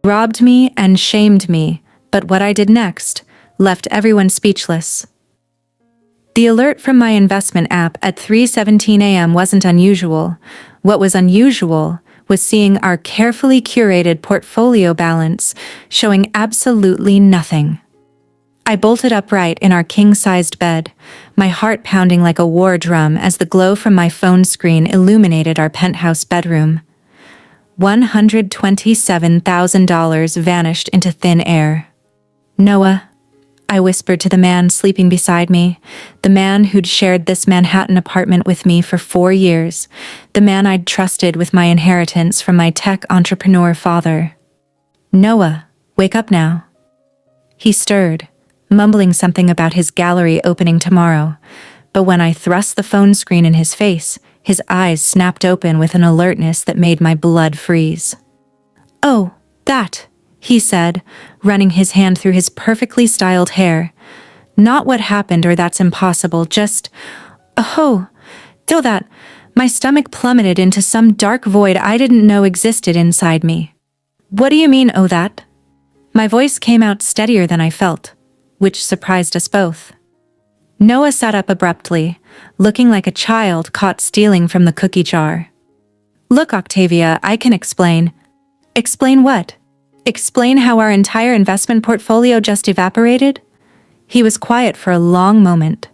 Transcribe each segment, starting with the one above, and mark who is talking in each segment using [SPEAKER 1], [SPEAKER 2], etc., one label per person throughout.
[SPEAKER 1] robbed me and shamed me, but what I did next left everyone speechless. The alert from my investment app at 3:17 a.m. wasn't unusual. What was unusual was seeing our carefully curated portfolio balance showing absolutely nothing. I bolted upright in our king-sized bed, my heart pounding like a war drum as the glow from my phone screen illuminated our penthouse bedroom. $127,000 vanished into thin air. "Noah," I whispered to the man sleeping beside me, the man who'd shared this Manhattan apartment with me for 4 years, the man I'd trusted with my inheritance from my tech entrepreneur father. "Noah, wake up now." He stirred, mumbling something about his gallery opening tomorrow, but when I thrust the phone screen in his face, his eyes snapped open with an alertness that made my blood freeze. "Oh, that," he said, running his hand through his perfectly styled hair. "Not what happened or that's impossible, just, oh, till that." My stomach plummeted into some dark void I didn't know existed inside me. "What do you mean, oh that?" My voice came out steadier than I felt, which surprised us both. Noah sat up abruptly, looking like a child caught stealing from the cookie jar. "Look, Octavia, I can explain." "Explain what?" "Explain how our entire investment portfolio just evaporated?" He was quiet for a long moment,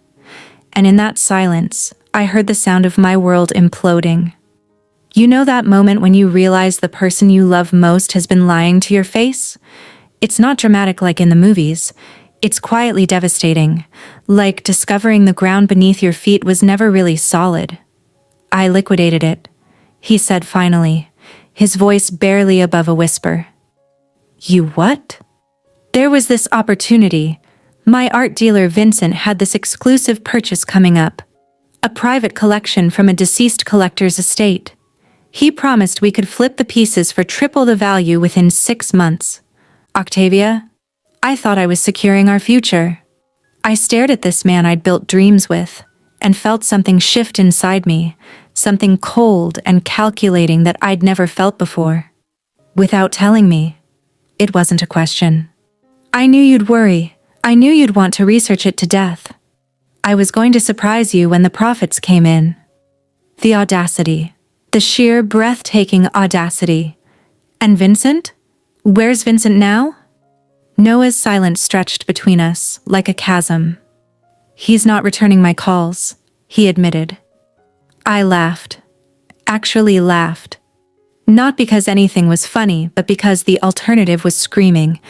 [SPEAKER 1] and in that silence, I heard the sound of my world imploding. You know that moment when you realize the person you love most has been lying to your face? It's not dramatic like in the movies. It's quietly devastating, like discovering the ground beneath your feet was never really solid. "I liquidated it," he said finally, his voice barely above a whisper. "You what?" "There was this opportunity. My art dealer Vincent had this exclusive purchase coming up. A private collection from a deceased collector's estate. He promised we could flip the pieces for triple the value within 6 months. Octavia, I thought I was securing our future. I stared at this man I'd built dreams with, and felt something shift inside me, something cold and calculating that I'd never felt before. Without telling me, it wasn't a question. "I knew you'd worry. I knew you'd want to research it to death. I was going to surprise you when the profits came in." The audacity. The sheer breathtaking audacity. "And Vincent? Where's Vincent now?" Noah's silence stretched between us, like a chasm. "He's not returning my calls," he admitted. I laughed. Actually laughed. Not because anything was funny, but because the alternative was screaming,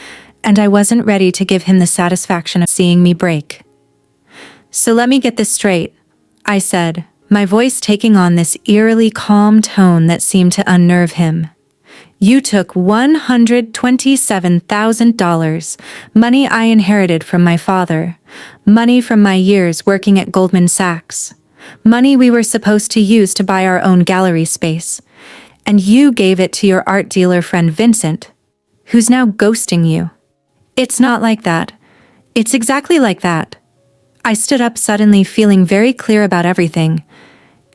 [SPEAKER 1] and I wasn't ready to give him the satisfaction of seeing me break. "So let me get this straight," I said, my voice taking on this eerily calm tone that seemed to unnerve him. "You took $127,000, money I inherited from my father, money from my years working at Goldman Sachs, money we were supposed to use to buy our own gallery space, and you gave it to your art dealer friend Vincent, who's now ghosting you." "It's not like that. It's exactly like that." I stood up suddenly, feeling very clear about everything.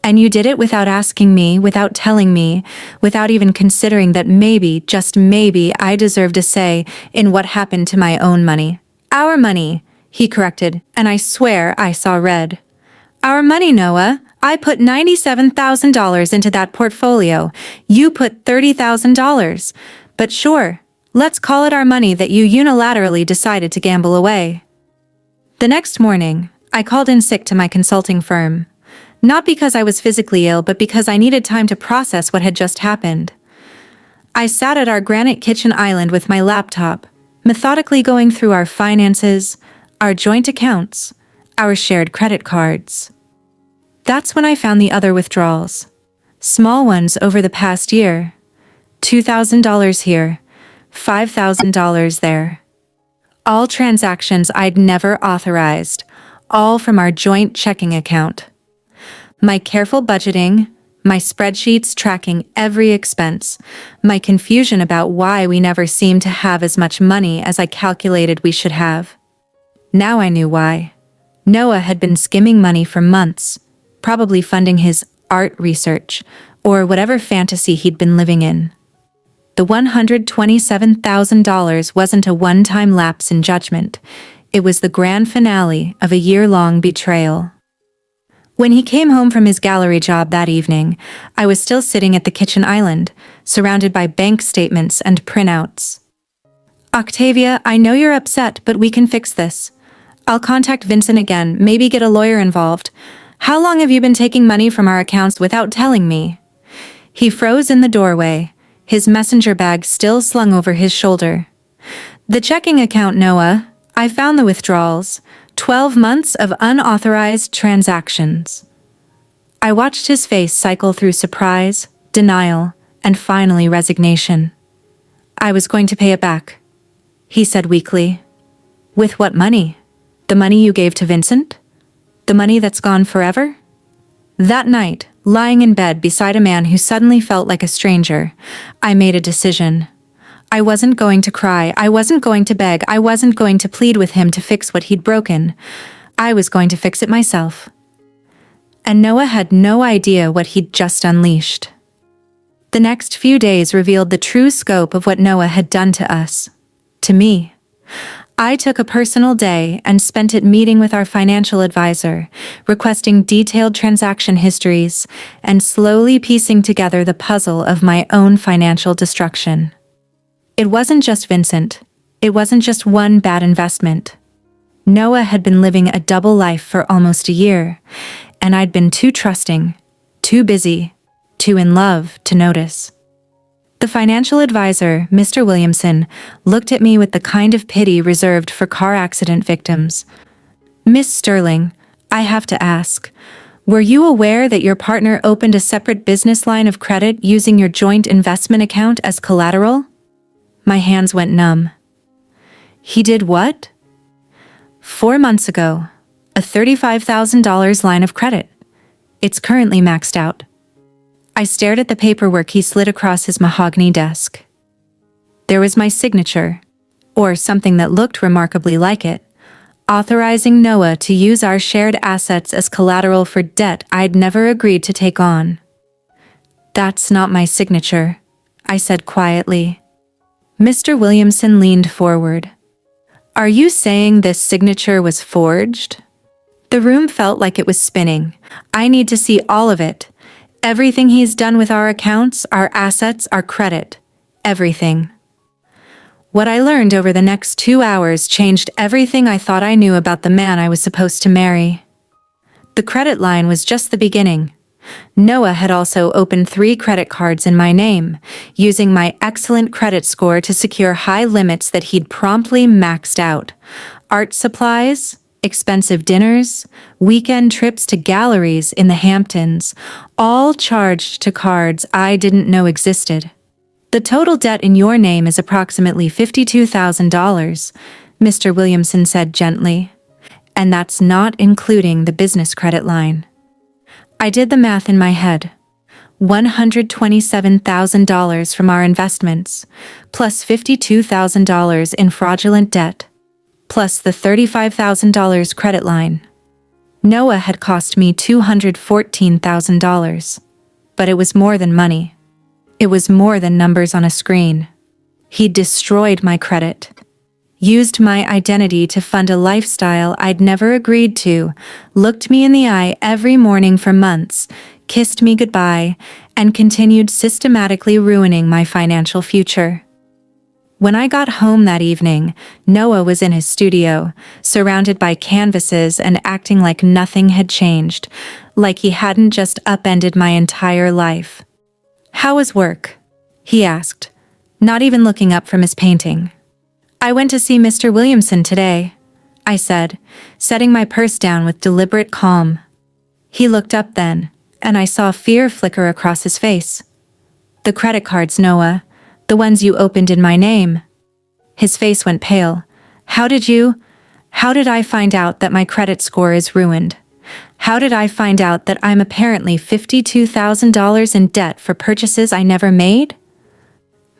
[SPEAKER 1] "And you did it without asking me, without telling me, without even considering that maybe, just maybe, I deserved a say in what happened to my own money." "Our money," he corrected, and I swear I saw red. "Our money, Noah. I put $97,000 into that portfolio. You put $30,000. But sure, let's call it our money that you unilaterally decided to gamble away." The next morning, I called in sick to my consulting firm. Not because I was physically ill, but because I needed time to process what had just happened. I sat at our granite kitchen island with my laptop, methodically going through our finances, our joint accounts, our shared credit cards. That's when I found the other withdrawals. Small ones over the past year. $2,000 here, $5,000 there. All transactions I'd never authorized, all from our joint checking account. My careful budgeting, my spreadsheets tracking every expense, my confusion about why we never seemed to have as much money as I calculated we should have. Now I knew why. Noah had been skimming money for months, probably funding his art research or whatever fantasy he'd been living in. The $127,000 wasn't a one-time lapse in judgment. It was the grand finale of a year-long betrayal. When he came home from his gallery job that evening, I was still sitting at the kitchen island, surrounded by bank statements and printouts. "Octavia, I know you're upset, but we can fix this. I'll contact Vincent again, maybe get a lawyer involved. How long have you been taking money from our accounts without telling me?" He froze in the doorway, his messenger bag still slung over his shoulder. "The checking account, Noah. I found the withdrawals. 12 months of unauthorized transactions." I watched his face cycle through surprise, denial, and finally resignation. "I was going to pay it back," he said weakly. "With what money? The money you gave to Vincent? The money that's gone forever?" That night, lying in bed beside a man who suddenly felt like a stranger, I made a decision. I wasn't going to cry, I wasn't going to beg, I wasn't going to plead with him to fix what he'd broken. I was going to fix it myself. And Noah had no idea what he'd just unleashed. The next few days revealed the true scope of what Noah had done to us. To me. I took a personal day and spent it meeting with our financial advisor, requesting detailed transaction histories, and slowly piecing together the puzzle of my own financial destruction. It wasn't just Vincent. It wasn't just one bad investment. Noah had been living a double life for almost a year, and I'd been too trusting, too busy, too in love to notice. The financial advisor, Mr. Williamson, looked at me with the kind of pity reserved for car accident victims. "Miss Sterling, I have to ask, were you aware that your partner opened a separate business line of credit using your joint investment account as collateral?" My hands went numb. "He did what?" "4 months ago, a $35,000 line of credit. It's currently maxed out." I stared at the paperwork he slid across his mahogany desk. There was my signature, or something that looked remarkably like it, authorizing Noah to use our shared assets as collateral for debt I'd never agreed to take on. "That's not my signature," I said quietly. Mr. Williamson leaned forward. "Are you saying this signature was forged?" The room felt like it was spinning. "I need to see all of it. Everything he's done with our accounts, our assets, our credit. Everything." What I learned over the next 2 hours changed everything I thought I knew about the man I was supposed to marry. The credit line was just the beginning. Noah had also opened 3 credit cards in my name, using my excellent credit score to secure high limits that he'd promptly maxed out. Art supplies, expensive dinners, weekend trips to galleries in the Hamptons, all charged to cards I didn't know existed. "The total debt in your name is approximately $52,000, Mr. Williamson said gently. "And that's not including the business credit line." I did the math in my head. $127,000 from our investments, plus $52,000 in fraudulent debt, plus the $35,000 credit line. Noah had cost me $214,000. But it was more than money. It was more than numbers on a screen. He destroyed my credit, used my identity to fund a lifestyle I'd never agreed to, looked me in the eye every morning for months, kissed me goodbye, and continued systematically ruining my financial future. When I got home that evening, Noah was in his studio, surrounded by canvases and acting like nothing had changed, like he hadn't just upended my entire life. "How was work?" he asked, not even looking up from his painting. "I went to see Mr. Williamson today," I said, setting my purse down with deliberate calm. He looked up then, and I saw fear flicker across his face. "The credit cards, Noah. The ones you opened in my name." His face went pale. How did I find out that my credit score is ruined? How did I find out that I'm apparently $52,000 in debt for purchases I never made?"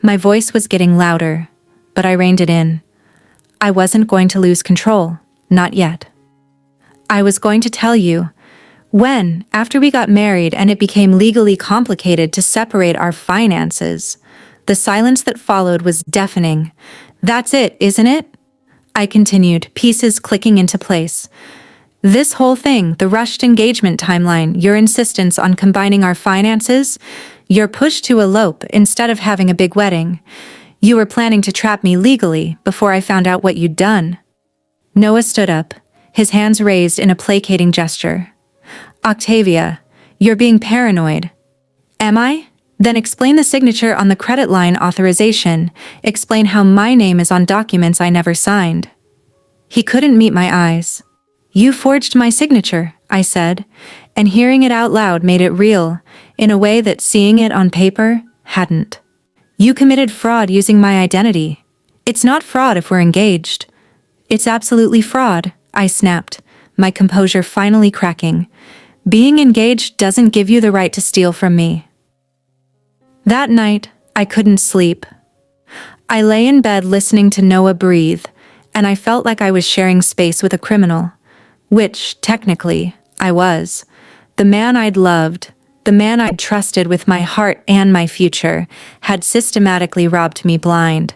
[SPEAKER 1] My voice was getting louder, but I reined it in. I wasn't going to lose control, not yet. "I was going to tell you. When, after we got married and it became legally complicated to separate our finances, The silence that followed was deafening. "That's it, isn't it?" I continued, pieces clicking into place. "This whole thing, the rushed engagement timeline, your insistence on combining our finances, your push to elope instead of having a big wedding. You were planning to trap me legally before I found out what you'd done." Noah stood up, his hands raised in a placating gesture. "Octavia, you're being paranoid." "Am I? Then explain the signature on the credit line authorization. Explain how my name is on documents I never signed." He couldn't meet my eyes. "You forged my signature," I said, and hearing it out loud made it real, in a way that seeing it on paper hadn't. "You committed fraud using my identity. It's not fraud if we're engaged." "It's absolutely fraud," I snapped, my composure finally cracking. "Being engaged doesn't give you the right to steal from me." That night, I couldn't sleep. I lay in bed listening to Noah breathe, and I felt like I was sharing space with a criminal, which, technically, I was. The man I'd loved, the man I'd trusted with my heart and my future, had systematically robbed me blind.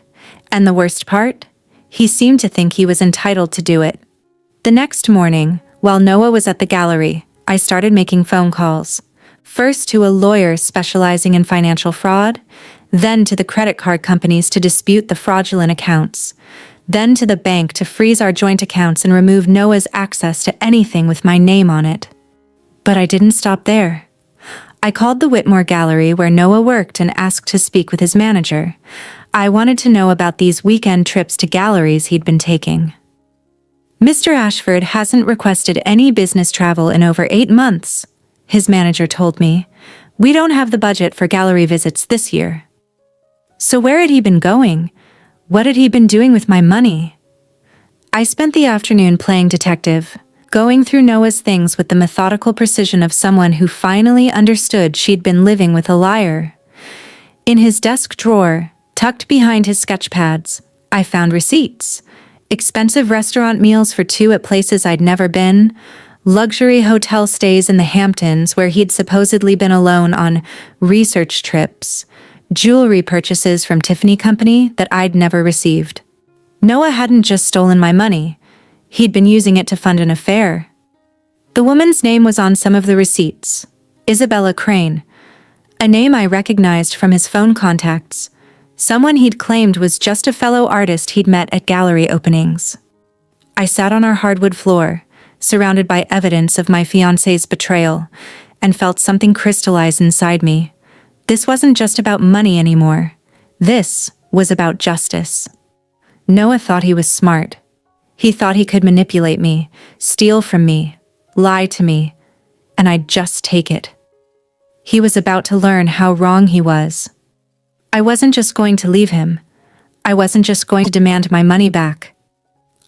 [SPEAKER 1] And the worst part? He seemed to think he was entitled to do it. The next morning, while Noah was at the gallery, I started making phone calls. First to a lawyer specializing in financial fraud, then to the credit card companies to dispute the fraudulent accounts, then to the bank to freeze our joint accounts and remove Noah's access to anything with my name on it. But I didn't stop there. I called the Whitmore Gallery where Noah worked and asked to speak with his manager. I wanted to know about these weekend trips to galleries he'd been taking. "Mr. Ashford hasn't requested any business travel in over 8 months, his manager told me. "We don't have the budget for gallery visits this year." So where had he been going? What had he been doing with my money? I spent the afternoon playing detective, going through Noah's things with the methodical precision of someone who finally understood she'd been living with a liar. In his desk drawer, tucked behind his sketch pads, I found receipts. Expensive restaurant meals for 2 at places I'd never been, luxury hotel stays in the Hamptons where he'd supposedly been alone on research trips, jewelry purchases from Tiffany Company that I'd never received. Noah hadn't just stolen my money. He'd been using it to fund an affair. The woman's name was on some of the receipts, Isabella Crane, a name I recognized from his phone contacts, someone he'd claimed was just a fellow artist he'd met at gallery openings. I sat on our hardwood floor, surrounded by evidence of my fiancé's betrayal, and felt something crystallize inside me. This wasn't just about money anymore. This was about justice. Noah thought he was smart. He thought he could manipulate me, steal from me, lie to me, and I'd just take it. He was about to learn how wrong he was. I wasn't just going to leave him. I wasn't just going to demand my money back.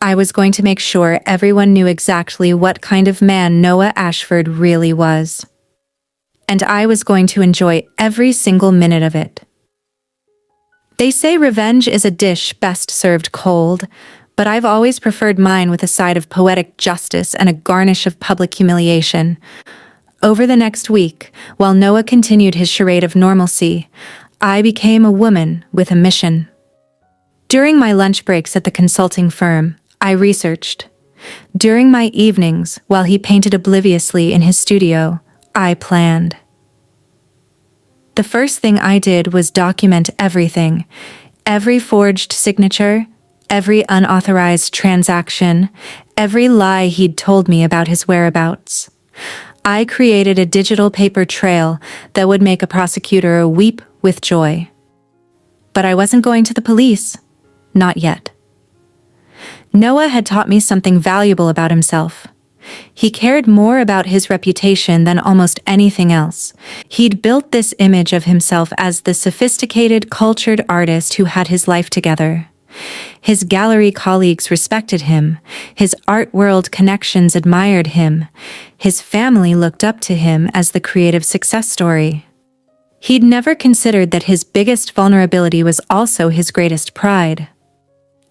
[SPEAKER 1] I was going to make sure everyone knew exactly what kind of man Noah Ashford really was. And I was going to enjoy every single minute of it. They say revenge is a dish best served cold, but I've always preferred mine with a side of poetic justice and a garnish of public humiliation. Over the next week, while Noah continued his charade of normalcy, I became a woman with a mission. During my lunch breaks at the consulting firm, I researched. During my evenings, while he painted obliviously in his studio, I planned. The first thing I did was document everything. Every forged signature, every unauthorized transaction, every lie he'd told me about his whereabouts. I created a digital paper trail that would make a prosecutor weep with joy. But I wasn't going to the police. Not yet. Noah had taught me something valuable about himself. He cared more about his reputation than almost anything else. He'd built this image of himself as the sophisticated, cultured artist who had his life together. His gallery colleagues respected him. His art world connections admired him. His family looked up to him as the creative success story. He'd never considered that his biggest vulnerability was also his greatest pride.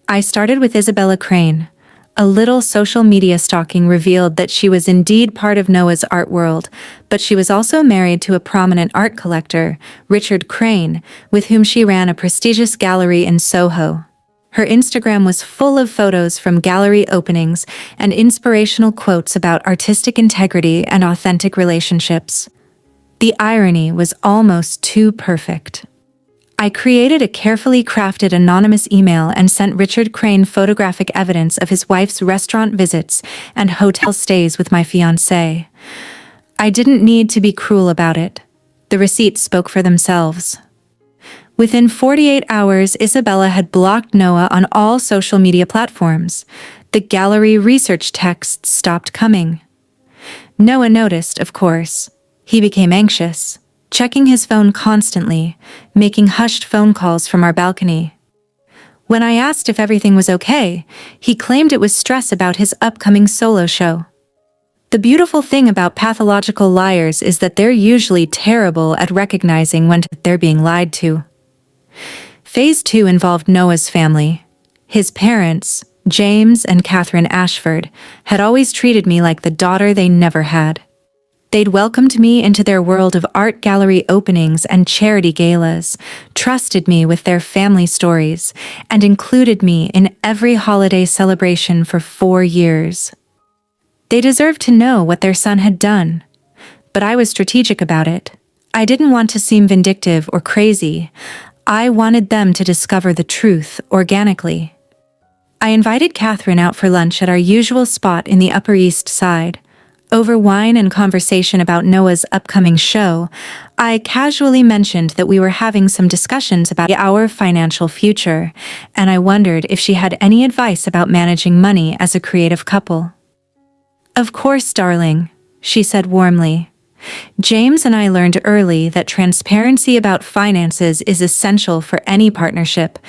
[SPEAKER 1] I started with Isabella Crane, A little social media stalking revealed that she was indeed part of Noah's art world, but she was also married to a prominent art collector, Richard Crane, with whom she ran a prestigious gallery in Soho. Her Instagram was full of photos from gallery openings and inspirational quotes about artistic integrity and authentic relationships. The irony was almost too perfect. I created a carefully crafted anonymous email and sent Richard Crane photographic evidence of his wife's restaurant visits and hotel stays with my fiancé. I didn't need to be cruel about it. The receipts spoke for themselves. Within 48 hours, Isabella had blocked Noah on all social media platforms. The gallery research texts stopped coming. Noah noticed, of course. He became anxious, checking his phone constantly, making hushed phone calls from our balcony. When I asked if everything was okay, he claimed it was stress about his upcoming solo show. The beautiful thing about pathological liars is that they're usually terrible at recognizing when they're being lied to. Phase 2 involved Noah's family. His parents, James and Catherine Ashford, had always treated me like the daughter they never had. They'd welcomed me into their world of art gallery openings and charity galas, trusted me with their family stories, and included me in every holiday celebration for 4 years. They deserved to know what their son had done, but I was strategic about it. I didn't want to seem vindictive or crazy. I wanted them to discover the truth organically. I invited Catherine out for lunch at our usual spot in the Upper East Side. Over wine and conversation about Noah's upcoming show, I casually mentioned that we were having some discussions about our financial future, and I wondered if she had any advice about managing money as a creative couple. "Of course, darling," she said warmly. "James and I learned early that transparency about finances is essential for any partnership,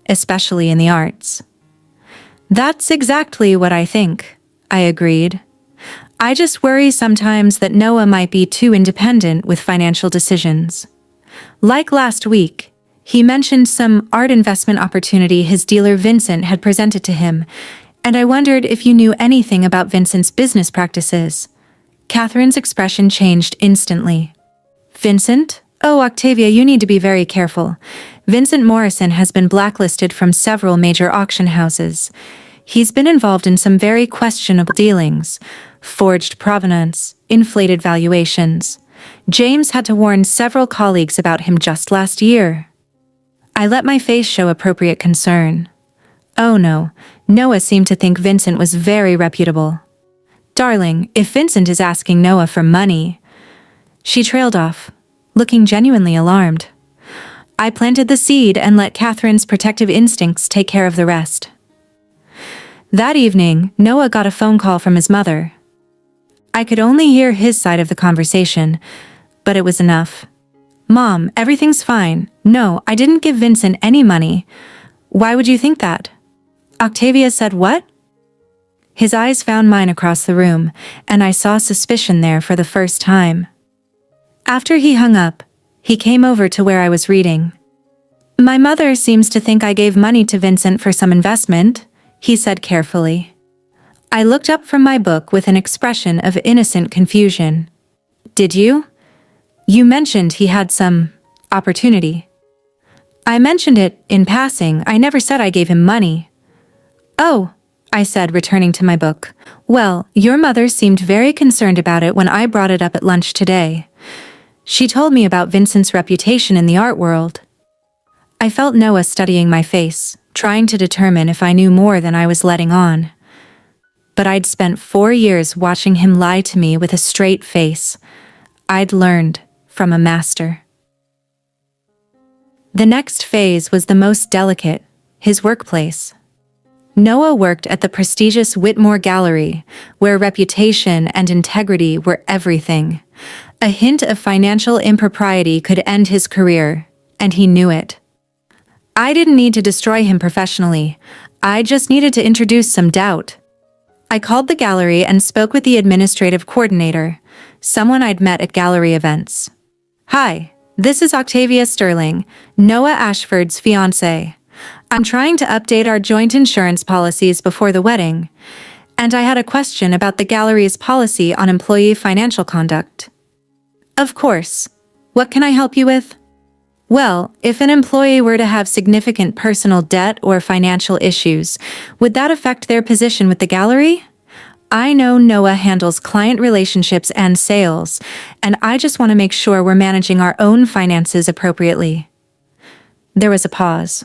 [SPEAKER 1] especially in the arts." "That's exactly what I think," I agreed. "I just worry sometimes that Noah might be too independent with financial decisions. Like last week, he mentioned some art investment opportunity his dealer Vincent had presented to him, and I wondered if you knew anything about Vincent's business practices." Catherine's expression changed instantly. "Vincent? Oh, Octavia, you need to be very careful. Vincent Morrison has been blacklisted from several major auction houses. He's been involved in some very questionable dealings, forged provenance, inflated valuations. James had to warn several colleagues about him just last year." I let my face show appropriate concern. Oh no, Noah seemed to think Vincent was very reputable. "Darling, if Vincent is asking Noah for money..." She trailed off, looking genuinely alarmed. I planted the seed and let Catherine's protective instincts take care of the rest. That evening, Noah got a phone call from his mother. I could only hear his side of the conversation, but it was enough. "Mom, everything's fine. No, I didn't give Vincent any money. Why would you think that?" Octavia said what? His eyes found mine across the room, and I saw suspicion there for the first time. After he hung up, he came over to where I was reading. "My mother seems to think I gave money to Vincent for some investment," he said carefully. I looked up from my book with an expression of innocent confusion. "Did you? You mentioned he had some opportunity." "I mentioned it in passing. I never said I gave him money." "Oh," I said, returning to my book. "Well, your mother seemed very concerned about it when I brought it up at lunch today. She told me about Vincent's reputation in the art world." I felt Noah studying my face, trying to determine if I knew more than I was letting on. But I'd spent 4 years watching him lie to me with a straight face. I'd learned from a master. The next phase was the most delicate, his workplace. Noah worked at the prestigious Whitmore Gallery, where reputation and integrity were everything. A hint of financial impropriety could end his career, and he knew it. I didn't need to destroy him professionally. I just needed to introduce some doubt. I called the gallery and spoke with the administrative coordinator, someone I'd met at gallery events. "Hi, this is Octavia Sterling, Noah Ashford's fiancée. I'm trying to update our joint insurance policies before the wedding, and I had a question about the gallery's policy on employee financial conduct. Of course. What can I help you with? Well, if an employee were to have significant personal debt or financial issues, would that affect their position with the gallery? I know Noah handles client relationships and sales, and I just want to make sure we're managing our own finances appropriately. There was a pause.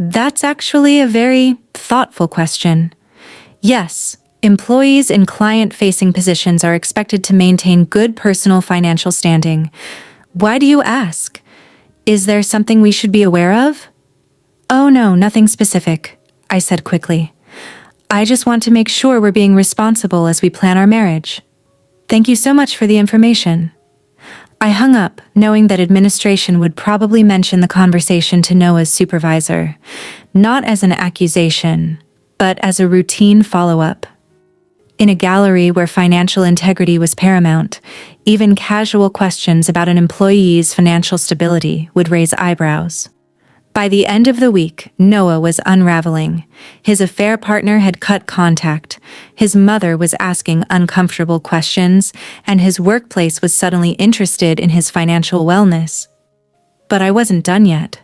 [SPEAKER 1] That's actually a very thoughtful question. Yes, employees in client-facing positions are expected to maintain good personal financial standing. Why do you ask? Is there something we should be aware of? Oh no, nothing specific, I said quickly. I just want to make sure we're being responsible as we plan our marriage. Thank you so much for the information. I hung up, knowing that administration would probably mention the conversation to Noah's supervisor, not as an accusation, but as a routine follow-up. In a gallery where financial integrity was paramount, even casual questions about an employee's financial stability would raise eyebrows. By the end of the week, Noah was unraveling. His affair partner had cut contact, his mother was asking uncomfortable questions, and his workplace was suddenly interested in his financial wellness. But I wasn't done yet.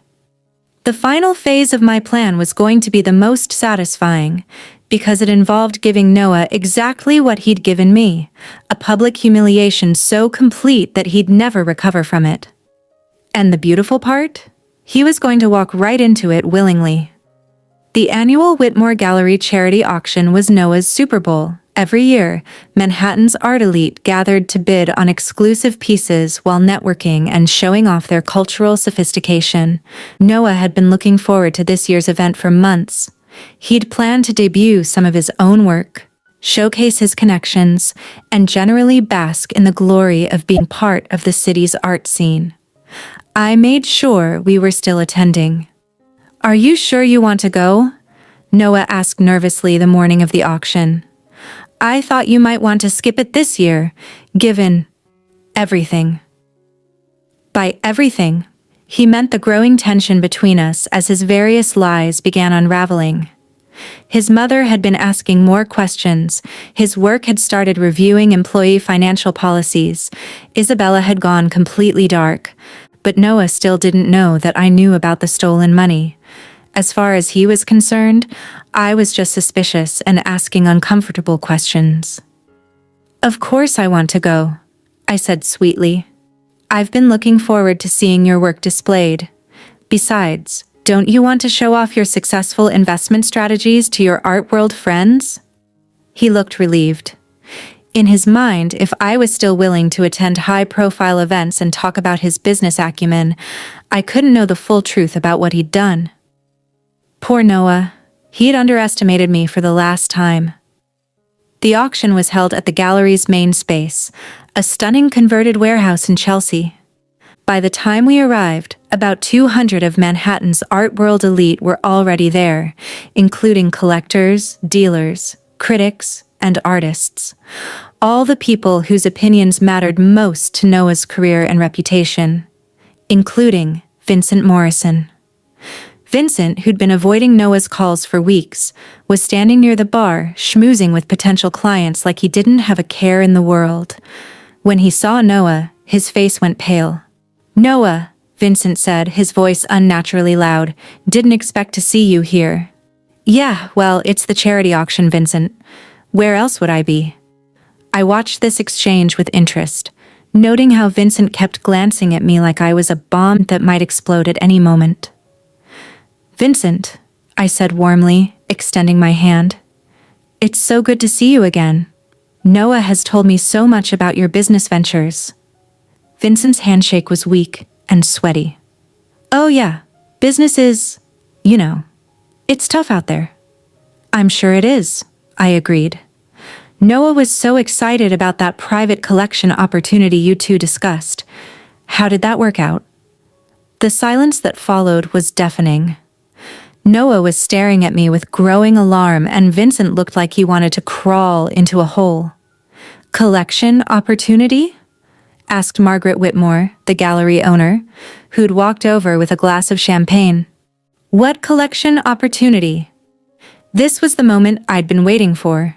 [SPEAKER 1] The final phase of my plan was going to be the most satisfying, because it involved giving Noah exactly what he'd given me, a public humiliation so complete that he'd never recover from it. And the beautiful part? He was going to walk right into it willingly. The annual Whitmore Gallery charity auction was Noah's Super Bowl. Every year, Manhattan's art elite gathered to bid on exclusive pieces while networking and showing off their cultural sophistication. Noah had been looking forward to this year's event for months. He'd planned to debut some of his own work, showcase his connections, and generally bask in the glory of being part of the city's art scene. I made sure we were still attending. Are you sure you want to go? Noah asked nervously the morning of the auction. I thought you might want to skip it this year, given everything. By everything, he meant the growing tension between us as his various lies began unraveling. His mother had been asking more questions, his work had started reviewing employee financial policies, Isabella had gone completely dark, but Noah still didn't know that I knew about the stolen money. As far as he was concerned, I was just suspicious and asking uncomfortable questions. Of course I want to go, I said sweetly. I've been looking forward to seeing your work displayed. Besides, don't you want to show off your successful investment strategies to your art world friends? He looked relieved. In his mind, if I was still willing to attend high-profile events and talk about his business acumen, I couldn't know the full truth about what he'd done. Poor Noah. He'd underestimated me for the last time. The auction was held at the gallery's main space, a stunning converted warehouse in Chelsea. By the time we arrived, about 200 of Manhattan's art world elite were already there, including collectors, dealers, critics, and artists. All the people whose opinions mattered most to Noah's career and reputation, including Vincent Morrison. Vincent, who'd been avoiding Noah's calls for weeks, was standing near the bar, schmoozing with potential clients like he didn't have a care in the world. When he saw Noah, his face went pale. Noah, Vincent said, his voice unnaturally loud, didn't expect to see you here. Yeah, well, it's the charity auction, Vincent. Where else would I be? I watched this exchange with interest, noting how Vincent kept glancing at me like I was a bomb that might explode at any moment. Vincent, I said warmly, extending my hand. It's so good to see you again. Noah has told me so much about your business ventures. Vincent's handshake was weak and sweaty. Oh yeah, business is, it's tough out there. I'm sure it is, I agreed. Noah was so excited about that private collection opportunity you two discussed. How did that work out? The silence that followed was deafening. Noah was staring at me with growing alarm, and Vincent looked like he wanted to crawl into a hole. Collection opportunity? Asked Margaret Whitmore, the gallery owner, who'd walked over with a glass of champagne. What collection opportunity? This was the moment I'd been waiting for.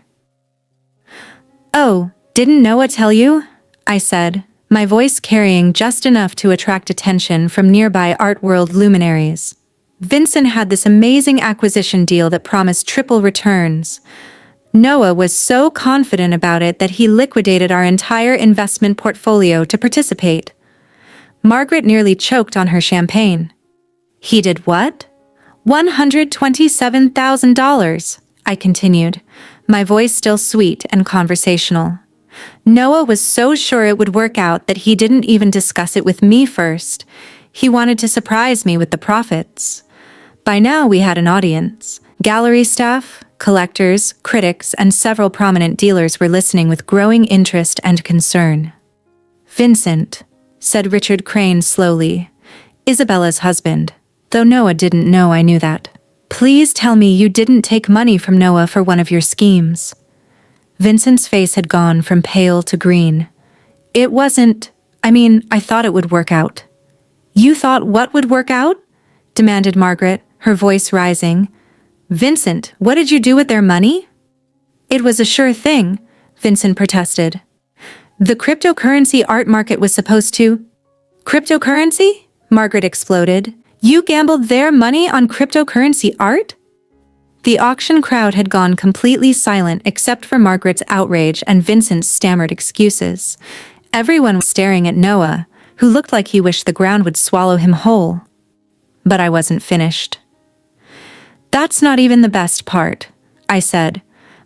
[SPEAKER 1] Oh, didn't Noah tell you? I said, my voice carrying just enough to attract attention from nearby art world luminaries. Vincent had this amazing acquisition deal that promised triple returns. Noah was so confident about it that he liquidated our entire investment portfolio to participate. Margaret nearly choked on her champagne. He did what? $127,000, I continued, my voice still sweet and conversational. Noah was so sure it would work out that he didn't even discuss it with me first. He wanted to surprise me with the profits. By now we had an audience. Gallery staff, collectors, critics, and several prominent dealers were listening with growing interest and concern. Vincent, said Richard Crane slowly, Isabella's husband, though Noah didn't know I knew that. Please tell me you didn't take money from Noah for one of your schemes. Vincent's face had gone from pale to green. It wasn't, I thought it would work out. You thought what would work out? Demanded Margaret, her voice rising. Vincent, what did you do with their money? It was a sure thing, Vincent protested. The cryptocurrency art market was supposed to… Cryptocurrency? Margaret exploded. You gambled their money on cryptocurrency art? The auction crowd had gone completely silent except for Margaret's outrage and Vincent's stammered excuses. Everyone was staring at Noah, who looked like he wished the ground would swallow him whole. But I wasn't finished. That's not even the best part, I said,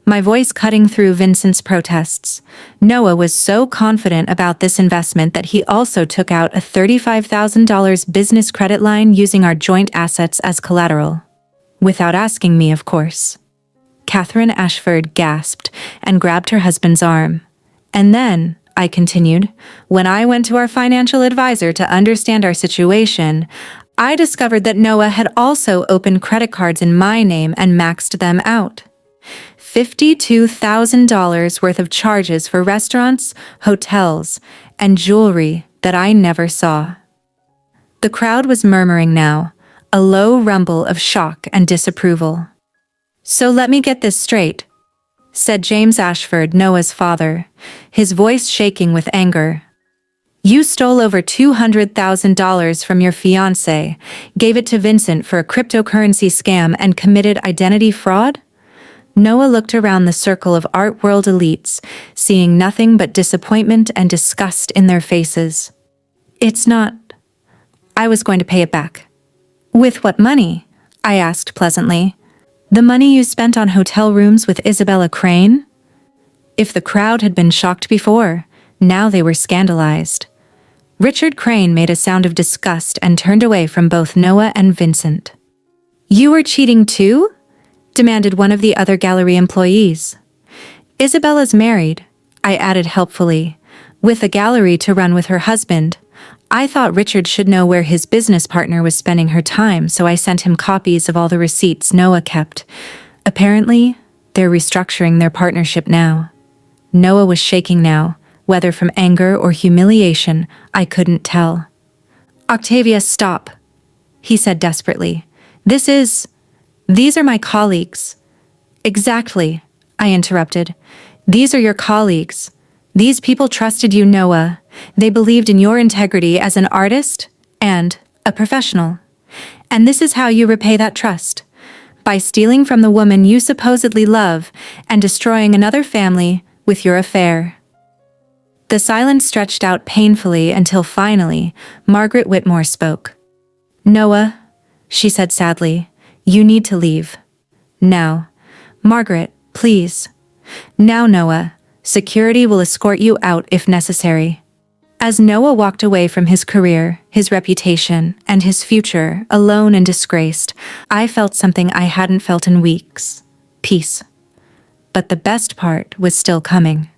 [SPEAKER 1] my voice cutting through Vincent's protests. Noah was so confident about this investment that he also took out a $35,000 business credit line using our joint assets as collateral. Without asking me, of course. Catherine Ashford gasped and grabbed her husband's arm. And then, I continued, when I went to our financial advisor to understand our situation, I discovered that Noah had also opened credit cards in my name and maxed them out. $52,000 worth of charges for restaurants, hotels, and jewelry that I never saw. The crowd was murmuring now, a low rumble of shock and disapproval. So let me get this straight, said James Ashford, Noah's father, his voice shaking with anger. You stole over $200,000 from your fiancé, gave it to Vincent for a cryptocurrency scam, and committed identity fraud? Noah looked around the circle of art world elites, seeing nothing but disappointment and disgust in their faces. It's not… I was going to pay it back. With what money? I asked pleasantly. The money you spent on hotel rooms with Isabella Crane? If the crowd had been shocked before, now they were scandalized. Richard Crane made a sound of disgust and turned away from both Noah and Vincent. You were cheating too? Demanded one of the other gallery employees. Isabella's married, I added helpfully, with a gallery to run with her husband. I thought Richard should know where his business partner was spending her time, so I sent him copies of all the receipts Noah kept. Apparently, they're restructuring their partnership now. Noah was shaking now, whether from anger or humiliation, I couldn't tell. Octavia, stop, he said desperately. These are my colleagues. Exactly, I interrupted. These are your colleagues. These people trusted you, Noah. They believed in your integrity as an artist and a professional. And this is how you repay that trust. By stealing from the woman you supposedly love and destroying another family with your affair. The silence stretched out painfully until finally, Margaret Whitmore spoke. Noah, she said sadly, you need to leave. Now. Margaret, please. Now, Noah. Security will escort you out if necessary. As Noah walked away from his career, his reputation, and his future, alone and disgraced, I felt something I hadn't felt in weeks. Peace. But the best part was still coming.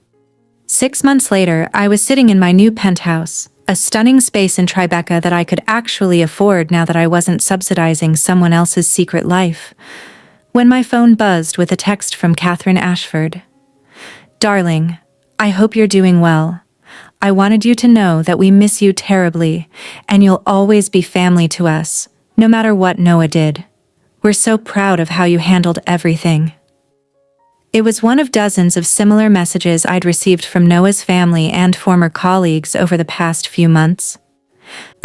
[SPEAKER 1] 6 months later, I was sitting in my new penthouse, a stunning space in Tribeca that I could actually afford now that I wasn't subsidizing someone else's secret life, when my phone buzzed with a text from Catherine Ashford. Darling, I hope you're doing well. I wanted you to know that we miss you terribly, and you'll always be family to us, no matter what Noah did. We're so proud of how you handled everything." It was one of dozens of similar messages I'd received from Noah's family and former colleagues over the past few months.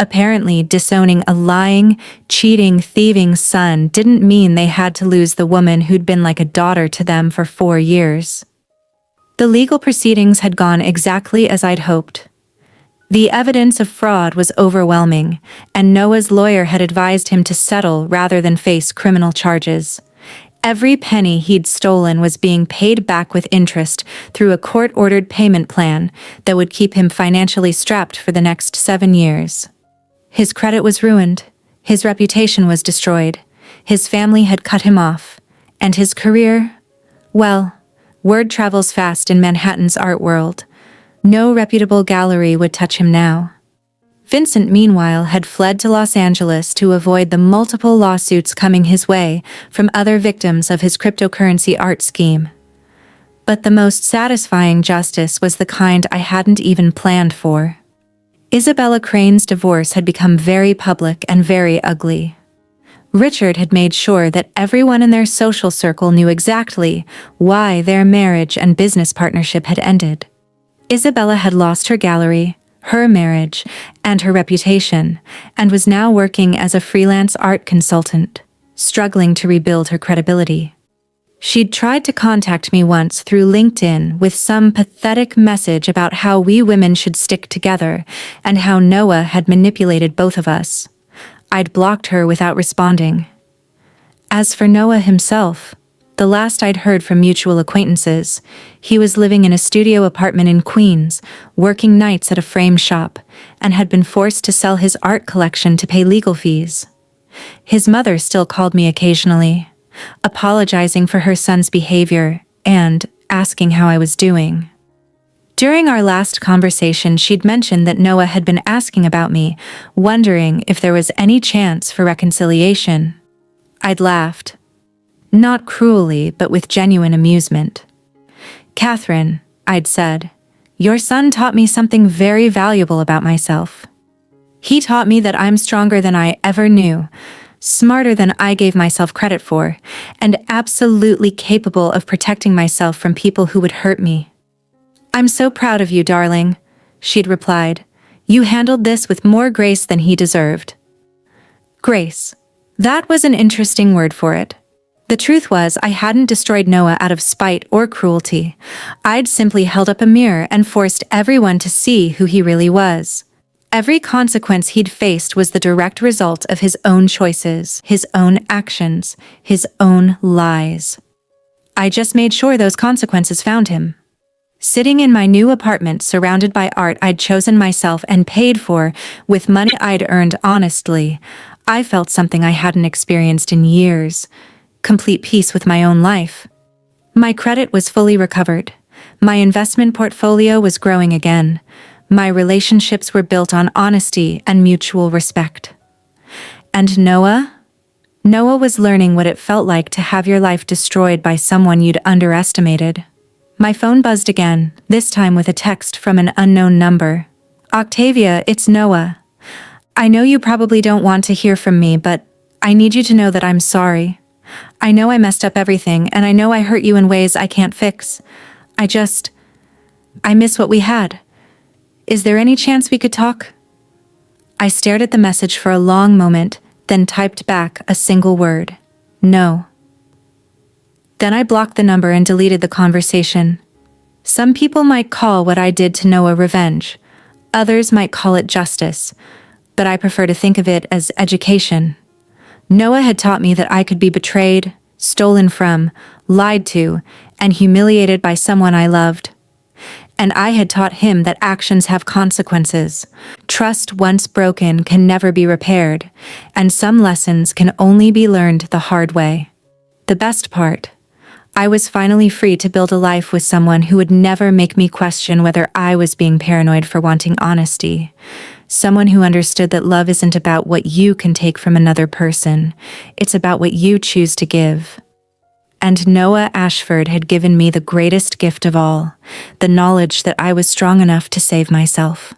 [SPEAKER 1] Apparently, disowning a lying, cheating, thieving son didn't mean they had to lose the woman who'd been like a daughter to them for 4 years. The legal proceedings had gone exactly as I'd hoped. The evidence of fraud was overwhelming, and Noah's lawyer had advised him to settle rather than face criminal charges. Every penny he'd stolen was being paid back with interest through a court-ordered payment plan that would keep him financially strapped for the next 7 years. His credit was ruined, his reputation was destroyed, his family had cut him off, and his career, well, word travels fast in Manhattan's art world. No reputable gallery would touch him now. Vincent, meanwhile, had fled to Los Angeles to avoid the multiple lawsuits coming his way from other victims of his cryptocurrency art scheme. But the most satisfying justice was the kind I hadn't even planned for. Isabella Crane's divorce had become very public and very ugly. Richard had made sure that everyone in their social circle knew exactly why their marriage and business partnership had ended. Isabella had lost her gallery, her marriage, and her reputation, and was now working as a freelance art consultant, struggling to rebuild her credibility. She'd tried to contact me once through LinkedIn with some pathetic message about how we women should stick together and how Noah had manipulated both of us. I'd blocked her without responding. As for Noah himself, the last I'd heard from mutual acquaintances, he was living in a studio apartment in Queens, working nights at a frame shop, and had been forced to sell his art collection to pay legal fees. His mother still called me occasionally, apologizing for her son's behavior and asking how I was doing. During our last conversation, she'd mentioned that Noah had been asking about me, wondering if there was any chance for reconciliation. I'd laughed. Not cruelly, but with genuine amusement. "Catherine," I'd said, "your son taught me something very valuable about myself. He taught me that I'm stronger than I ever knew, smarter than I gave myself credit for, and absolutely capable of protecting myself from people who would hurt me." "I'm so proud of you, darling," she'd replied. "You handled this with more grace than he deserved." Grace. That was an interesting word for it. The truth was, I hadn't destroyed Noah out of spite or cruelty. I'd simply held up a mirror and forced everyone to see who he really was. Every consequence he'd faced was the direct result of his own choices, his own actions, his own lies. I just made sure those consequences found him. Sitting in my new apartment surrounded by art I'd chosen myself and paid for with money I'd earned honestly, I felt something I hadn't experienced in years. Complete peace with my own life. My credit was fully recovered. My investment portfolio was growing again. My relationships were built on honesty and mutual respect. And Noah? Noah was learning what it felt like to have your life destroyed by someone you'd underestimated. My phone buzzed again, this time with a text from an unknown number. "Octavia, it's Noah. I know you probably don't want to hear from me, but I need you to know that I'm sorry. I know I messed up everything, and I know I hurt you in ways I can't fix. I miss what we had. Is there any chance we could talk?" I stared at the message for a long moment, then typed back a single word. "No." Then I blocked the number and deleted the conversation. Some people might call what I did to Noah revenge. Others might call it justice, but I prefer to think of it as education. Noah had taught me that I could be betrayed, stolen from, lied to, and humiliated by someone I loved. And I had taught him that actions have consequences. Trust once broken can never be repaired, and some lessons can only be learned the hard way. The best part, I was finally free to build a life with someone who would never make me question whether I was being paranoid for wanting honesty. Someone who understood that love isn't about what you can take from another person, it's about what you choose to give. And Noah Ashford had given me the greatest gift of all, the knowledge that I was strong enough to save myself.